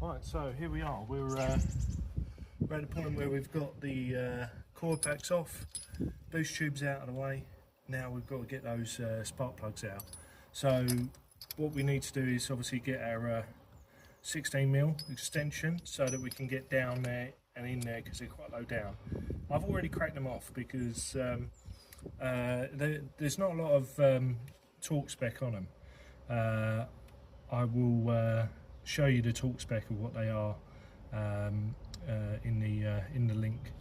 Right, so here we are. We're at the point where we've got the core packs off, boost tubes out of the way. Now we've got to get those spark plugs out. So what we need to do is obviously get our 16mm extension so that we can get down there and in there because they're quite low down. I've already cracked them off because there's not a lot of torque spec on them. I will show you the torque spec of what they are in the link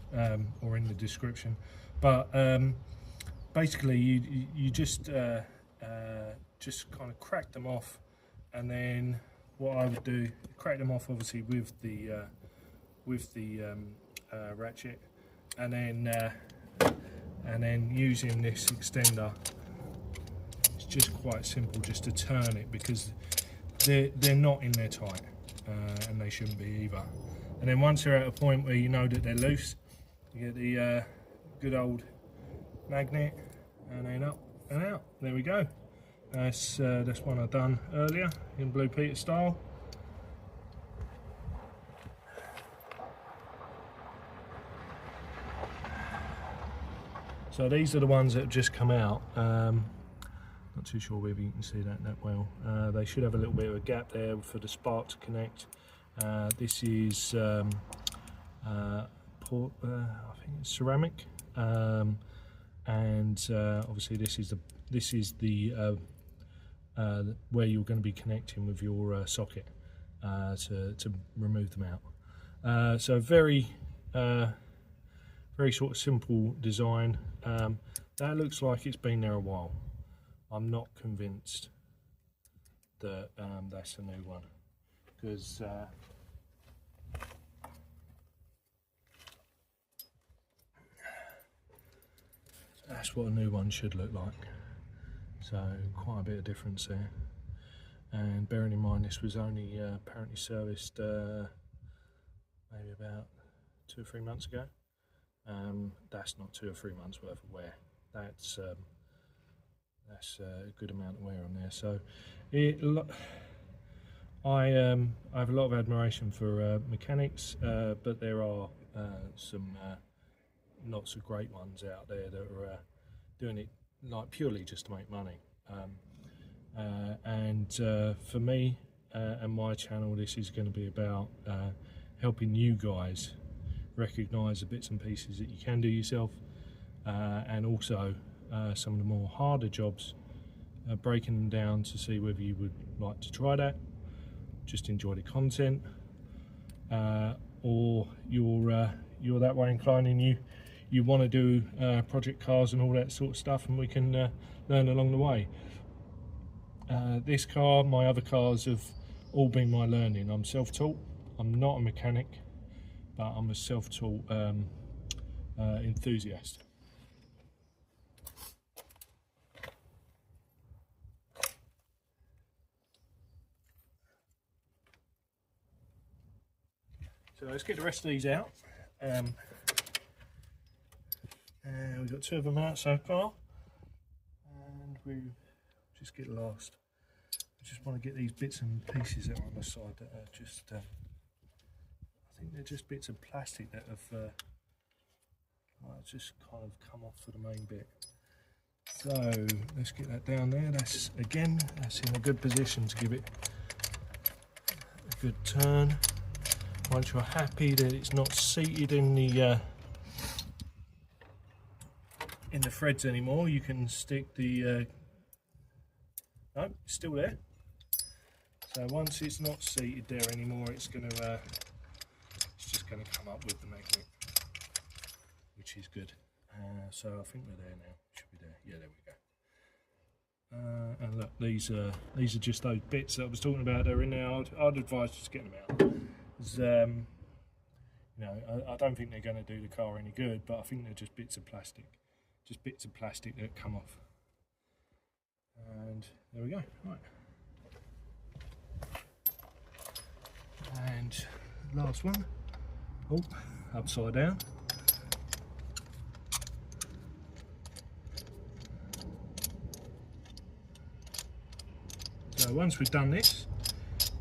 or in the description. But basically, you just kind of crack them off, and then what I would do, crack them off obviously with the ratchet, and then using this extender. It's just quite simple just to turn it because they're not in there tight, and they shouldn't be either. And then once they're at a point where you know that they're loose, you get the good old magnet, and then up and out. There we go. That's one I've done earlier in Blue Peter style. So these are the ones that have just come out. Not too sure whether you can see that well. They should have a little bit of a gap there for the spark to connect. This is I think it's ceramic, and obviously this is the where you're going to be connecting with your socket to remove them out. So very sort of simple design. That looks like it's been there a while. I'm not convinced that that's a new one, because that's what a new one should look like. So quite a bit of difference there. And bearing in mind this was only apparently serviced maybe about 2 or 3 months ago. That's not 2 or 3 months worth of wear. That's a good amount of wear on there. So I have a lot of admiration for mechanics, but there are some not so great ones out there that are doing it like purely just to make money. For me and my channel, this is going to be about helping you guys recognise the bits and pieces that you can do yourself, and also some of the more harder jobs, breaking them down to see whether you would like to try that, just enjoy the content, or you're that way inclined and you want to do project cars and all that sort of stuff, and we can learn along the way. This car, my other cars have all been my learning. I'm self-taught. I'm not a mechanic, but I'm a self-taught enthusiast. So let's get the rest of these out. We've got 2 of them out so far, and we just get last. I just want to get these bits and pieces that are on the side that are just, I think they're just bits of plastic that have just kind of come off for the main bit. So let's get that down there. That's in a good position to give it a good turn. Once you're happy that it's not seated in the threads anymore, you can stick the no, it's still there. So once it's not seated there anymore, it's just gonna come up with the magnet, which is good. So I think we're there now. Should be there. Yeah, there we go. And look, these are just those bits that I was talking about. They're in there. I'd advise just getting them out. You know, I don't think they're going to do the car any good, but I think they're just bits of plastic that come off. And there we go. Right. And last one. Oh, upside down. So once we've done this,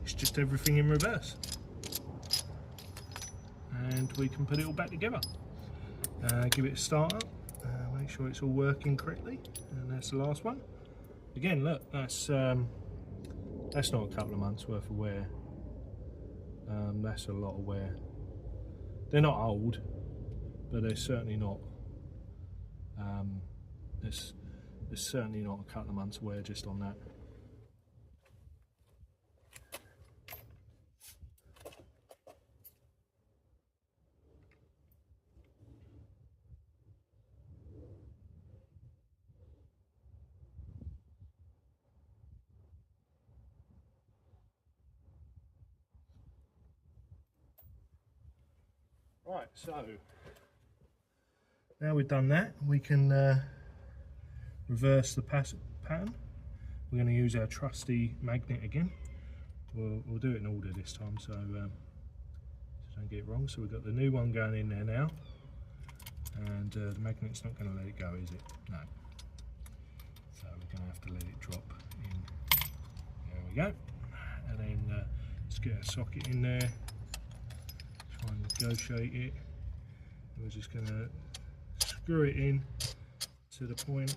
it's just everything in reverse. and we can put it all back together. Give it a start up, make sure it's all working correctly, and that's the last one. Again, look, that's not a couple of months worth of wear. That's a lot of wear. They're not old, but they're certainly not. There's certainly not a couple of months wear just on that. Right, so now we've done that, we can reverse the pattern. We're going to use our trusty magnet again. We'll do it in order this time, so don't get it wrong. So we've got the new one going in there now, and the magnet's not going to let it go, is it? No. So we're going to have to let it drop in. There we go. And then let's get a socket in there. Try and negotiate it. We're just going to screw it in to the point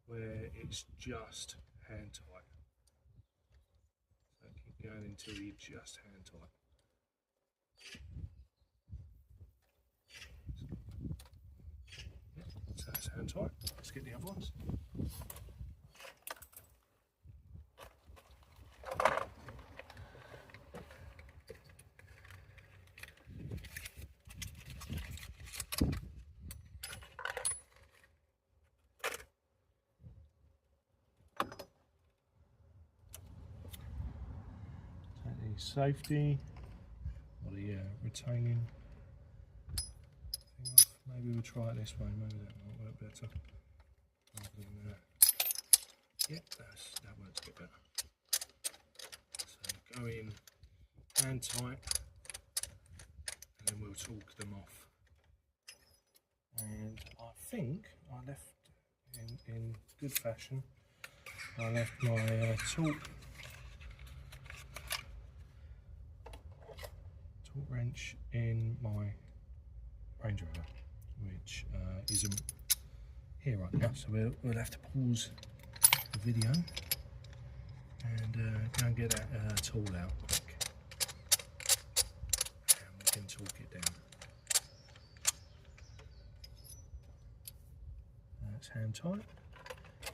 where it's just hand tight. So keep going until you just hand tight. So that's hand tight. Let's get the other ones. Safety or the retaining thing off. Maybe we'll try it this way, maybe that might work better. Yeah, that works a bit better. So go in hand tight, and then we'll torque them off. And I think I left in good fashion, I left my torque wrench in my Range Rover, which isn't here right now, so we'll have to pause the video and go and get that tool out quick, and we can torque it down. That's hand tight.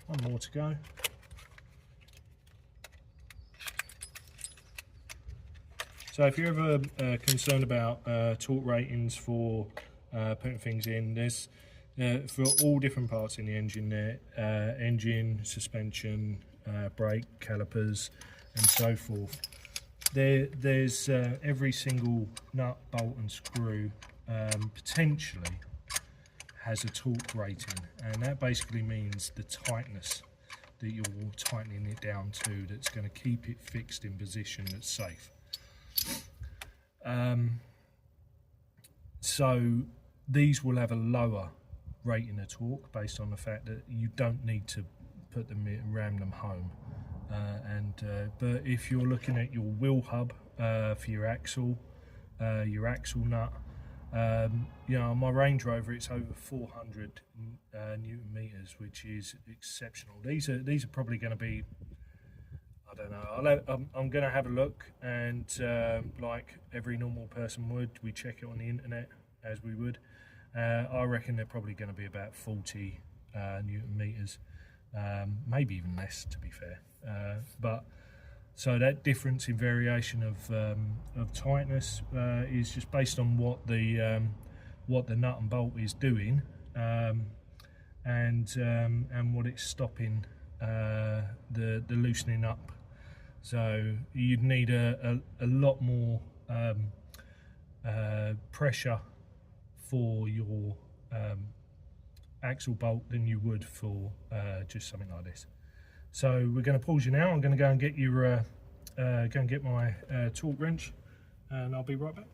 One more to go. So if you're ever concerned about torque ratings for putting things in, there's for all different parts in the engine there, engine, suspension, brake, calipers and so forth. There's every single nut, bolt and screw potentially has a torque rating, and that basically means the tightness that you're tightening it down to that's going to keep it fixed in position that's safe. So these will have a lower rating of torque based on the fact that you don't need to put them in, ram them home. But if you're looking at your wheel hub for your axle nut, you know, on my Range Rover it's over 400 Newton meters, which is exceptional. These are probably going to be, I don't know, I'm going to have a look, and like every normal person would, we check it on the internet as we would. I reckon they're probably going to be about 40 Newton meters, maybe even less to be fair. But so that difference in variation of tightness is just based on what the nut and bolt is doing, and what it's stopping the loosening up. So you'd need a lot more pressure for your axle bolt than you would for just something like this. So we're going to pause you now. I'm going to go and get my torque wrench, and I'll be right back.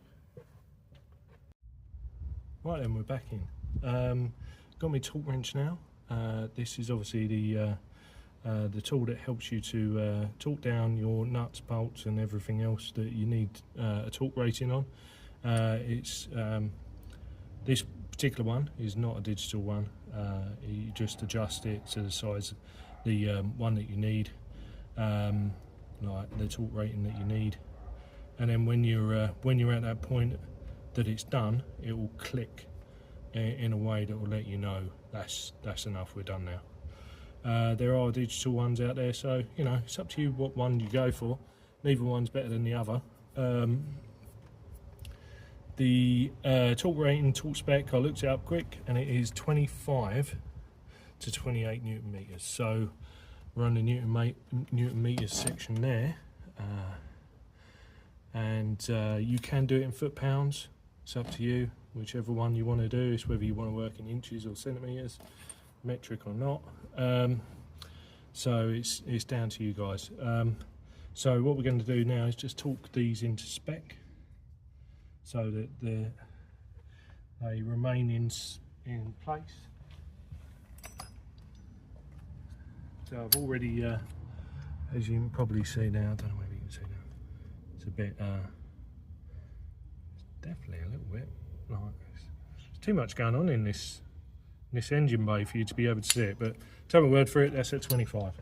Right then, we're back in. Got my torque wrench now. This is obviously the tool that helps you to torque down your nuts, bolts and everything else that you need a torque rating on. It's this particular one is not a digital one. You just adjust it to the size, the one that you need, like the torque rating that you need, and then when you're at that point that it's done, it will click in a way that will let you know that's enough, we're done now. There are digital ones out there, so you know, it's up to you what one you go for. Neither one's better than the other. The torque rating, torque spec, I looked it up quick, and it is 25 to 28 Newton meters. So we're on the Newton meters section there, and you can do it in foot pounds. It's up to you, whichever one you want to do. It's whether you want to work in inches or centimeters, metric or not. So it's down to you guys. So what we're going to do now is just torque these into spec, so that they remain in place. So I've already, as you can probably see now, I don't know whether you can see now, it's a bit, it's definitely a little bit like this. There's too much going on in this engine bay for you to be able to see it, but take my word for it, that's at 25.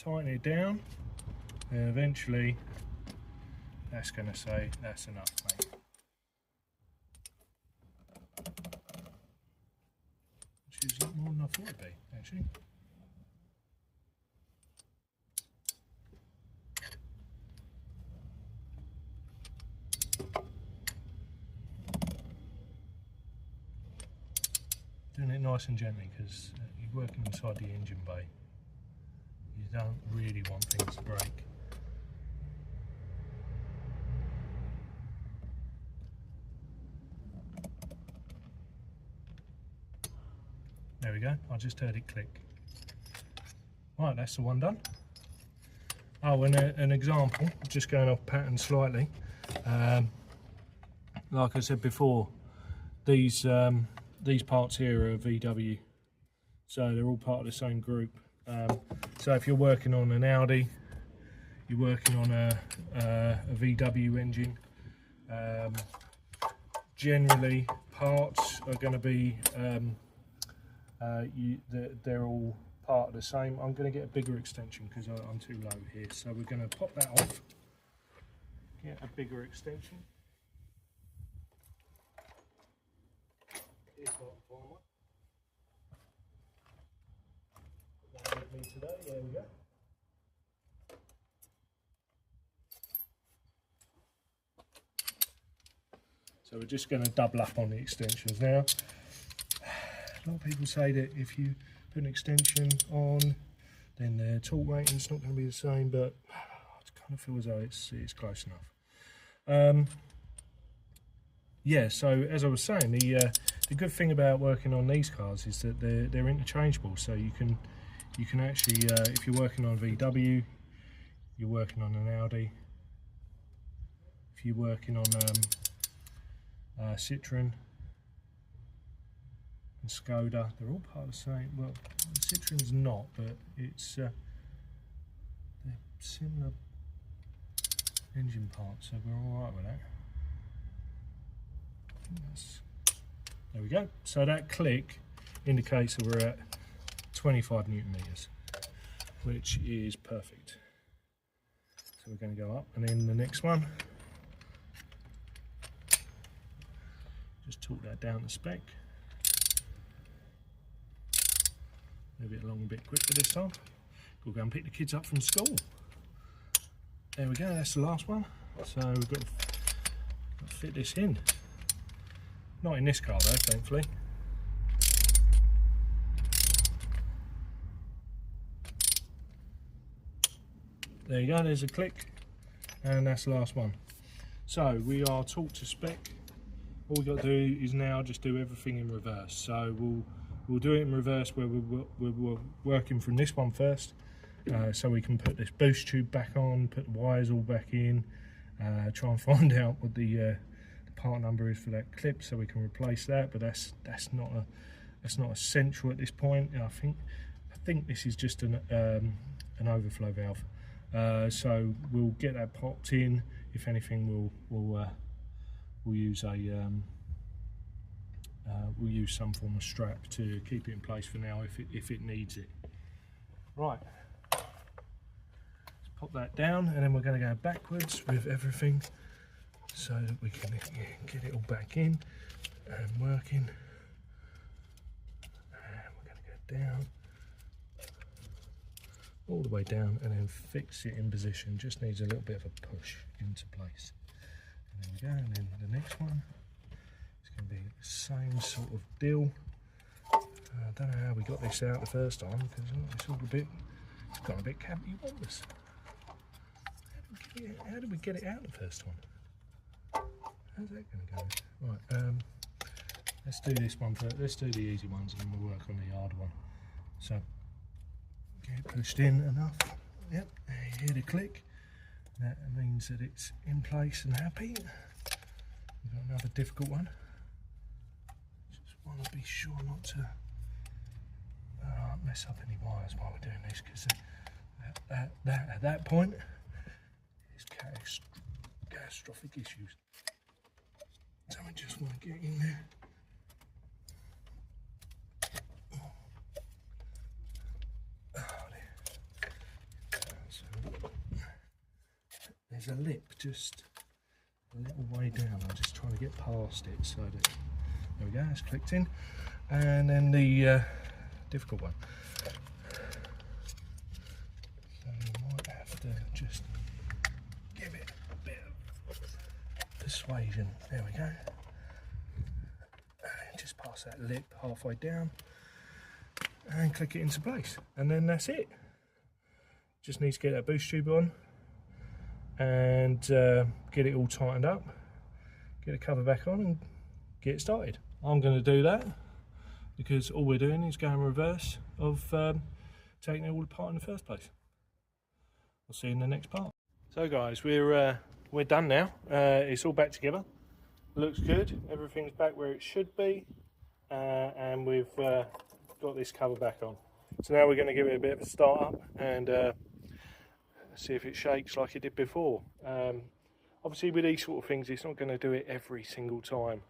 Tighten it down, and eventually that's going to say that's enough, mate. Which is more than I thought it'd be, actually. Doing it nice and gently, because you're working inside the engine bay. You don't really want things to break. There we go, I just heard it click. Right, that's the one done. Oh, and an example, just going off pattern slightly. Like I said before, these parts here are VW, so they're all part of the same group. So if you're working on an Audi, you're working on a VW engine, generally parts are going to be, they're all part of the same. I'm going to get a bigger extension because I'm too low here, so we're going to pop that off, get a bigger extension. Here's what I'm fine with. With me today, there we go. So we're just going to double up on the extensions now. A lot of people say that if you put an extension on, then the torque rating's not going to be the same, but I kind of feel as though it's close enough. Yeah, so as I was saying, the good thing about working on these cars is that they're interchangeable, so you can actually, if you're working on a VW, you're working on an Audi. If you're working on Citroen and Skoda, they're all part of the same. Well, Citroen's not, but it's they're similar engine parts, so we're all right with that. There we go. So that click indicates that we're at 25 Newton meters, which is perfect. So we're going to go up, and then the next one, just torque that down to spec. Move it along a bit quicker this time. We'll go and pick the kids up from school. There we go, that's the last one. So we've got to fit this in. Not in this car though, thankfully. There you go, there's a click, and that's the last one. So we are torqued to spec. All we've got to do is now just do everything in reverse. So we'll do it in reverse where we're working from this one first. So we can put this boost tube back on, put the wires all back in, try and find out what the part number is for that clip, so we can replace that. But that's not essential at this point. I think this is just an overflow valve. So we'll get that popped in. If anything, we'll use we'll use some form of strap to keep it in place for now if it needs it. Right, let's pop that down, and then we're going to go backwards with everything so that we can get it all back in and working. And we're going to go down, all the way down, and then fix it in position. Just needs a little bit of a push into place. And there we go, and then the next one is going to be the same sort of deal. I don't know how we got this out the first time, because it's all it's got a bit cavity wonders. How did we get it out the first one? How's that going to go? Right, let's do this one first. Let's do the easy ones, and then we'll work on the hard one. So, get it pushed in enough. Yep, you hear the click. That means that it's in place and happy. We've got another difficult one. Just want to be sure not to mess up any wires while we're doing this, because at that point is catastrophic issues. So we just want to get in there. There's a lip just a little way down. I'm just trying to get past it so that, there we go, it's clicked in. And then the difficult one. So you might have to just give it a bit of persuasion. There we go. And just pass that lip halfway down and click it into place. And then that's it. Just need to get that boost tube on and get it all tightened up, get the cover back on and get it started. I'm going to do that because all we're doing is going reverse of taking it all apart in the first place. I'll see you in the next part. So guys, we're done now. It's all back together. Looks good. Everything's back where it should be, and we've got this cover back on. So now we're going to give it a bit of a start up and see if it shakes like it did before. Obviously with these sort of things, it's not going to do it every single time.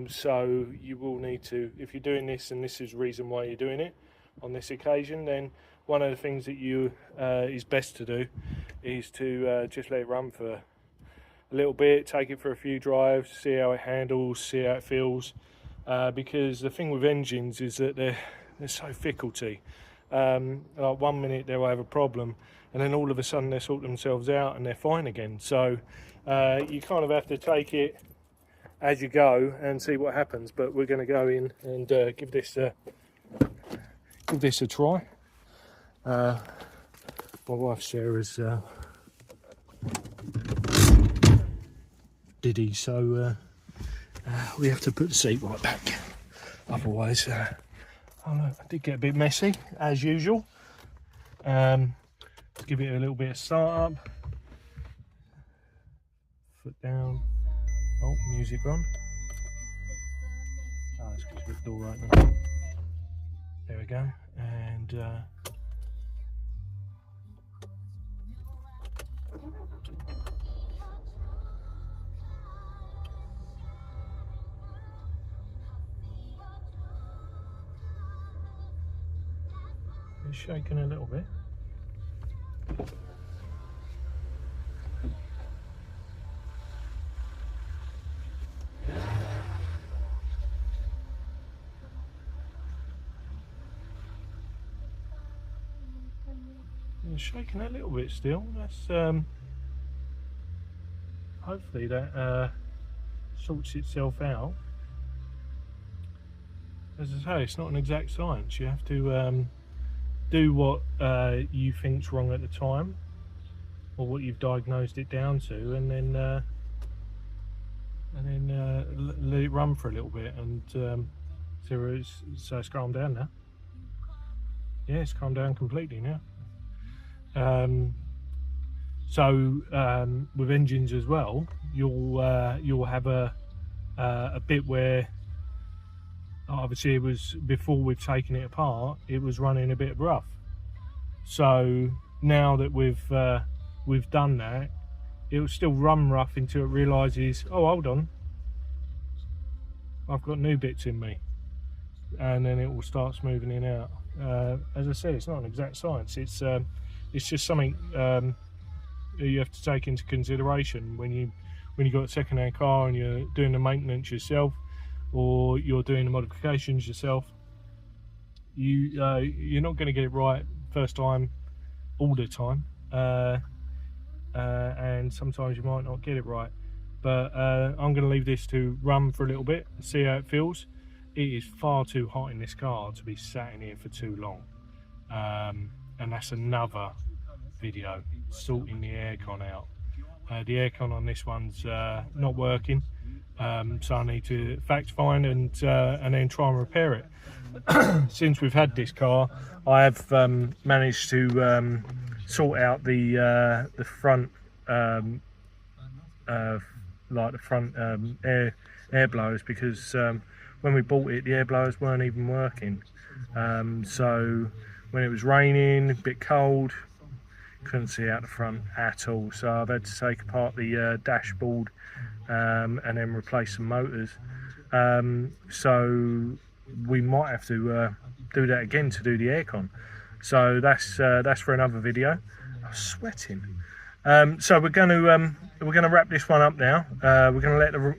So you will need to, if you're doing this and this is the reason why you're doing it on this occasion, then one of the things that you is best to do is to just let it run for a little bit, take it for a few drives, see how it handles, see how it feels. Because the thing with engines is that they're so fickle-ty. Like 1 minute they'll have a problem, and then all of a sudden they sort themselves out and they're fine again. So you kind of have to take it as you go and see what happens. But we're going to go in and give this a try. My wife Sarah's diddy, so we have to put the seat right back. Otherwise, oh look, I did get a bit messy as usual. Let's give it a little bit of start up. Foot down. Oh, music on. Oh, it's because the door open. There we go. And it's shaking a little bit. It's shaking a little bit still. That's hopefully that sorts itself out. As I say, it's not an exact science. You have to do what you think's wrong at the time, or what you've diagnosed it down to, and then let it run for a little bit. And so it's calmed down now. Yeah, it's calmed down completely now. So with engines as well, you'll have a a bit where obviously it was before we've taken it apart, it was running a bit rough. So now that we've done that, it will still run rough until it realizes, oh, hold on, I've got new bits in me, and then it will start smoothing out. As I said, it's not an exact science. It's just something you have to take into consideration when you got a second-hand car and you're doing the maintenance yourself, or you're doing the modifications yourself. You're not going to get it right first time all the time, and sometimes you might not get it right. But I'm going to leave this to run for a little bit and see how it feels. It is far too hot in this car to be sat in here for too long, and that's another video, sorting the aircon out. The aircon on this one's not working, so I need to fact find and then try and repair it. Since we've had this car, I have managed to sort out the front, like the front air blowers, because when we bought it, the air blowers weren't even working. So when it was raining, a bit cold, couldn't see out the front at all. So I've had to take apart the dashboard and then replace some motors. So we might have to do that again to do the aircon. So that's for another video. I'm sweating. So we're going to wrap this one up now. We're going to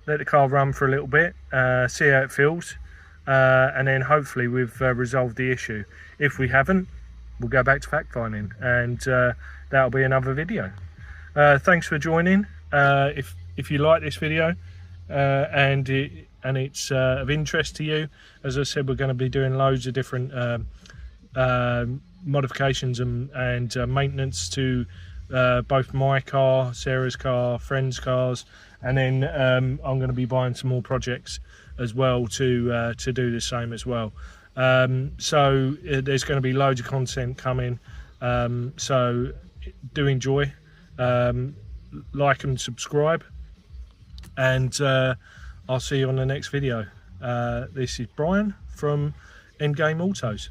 let the car run for a little bit, see how it feels, and then hopefully we've resolved the issue. If we haven't, we'll go back to fact finding, and that'll be another video. Thanks for joining. If you like this video and it's of interest to you, as I said, we're going to be doing loads of different modifications and maintenance to both my car, Sarah's car, friends' cars, and then I'm going to be buying some more projects as well to do the same as well. So there's going to be loads of content coming, so do enjoy, like and subscribe, and I'll see you on the next video. This is Brian from Endgame Autos.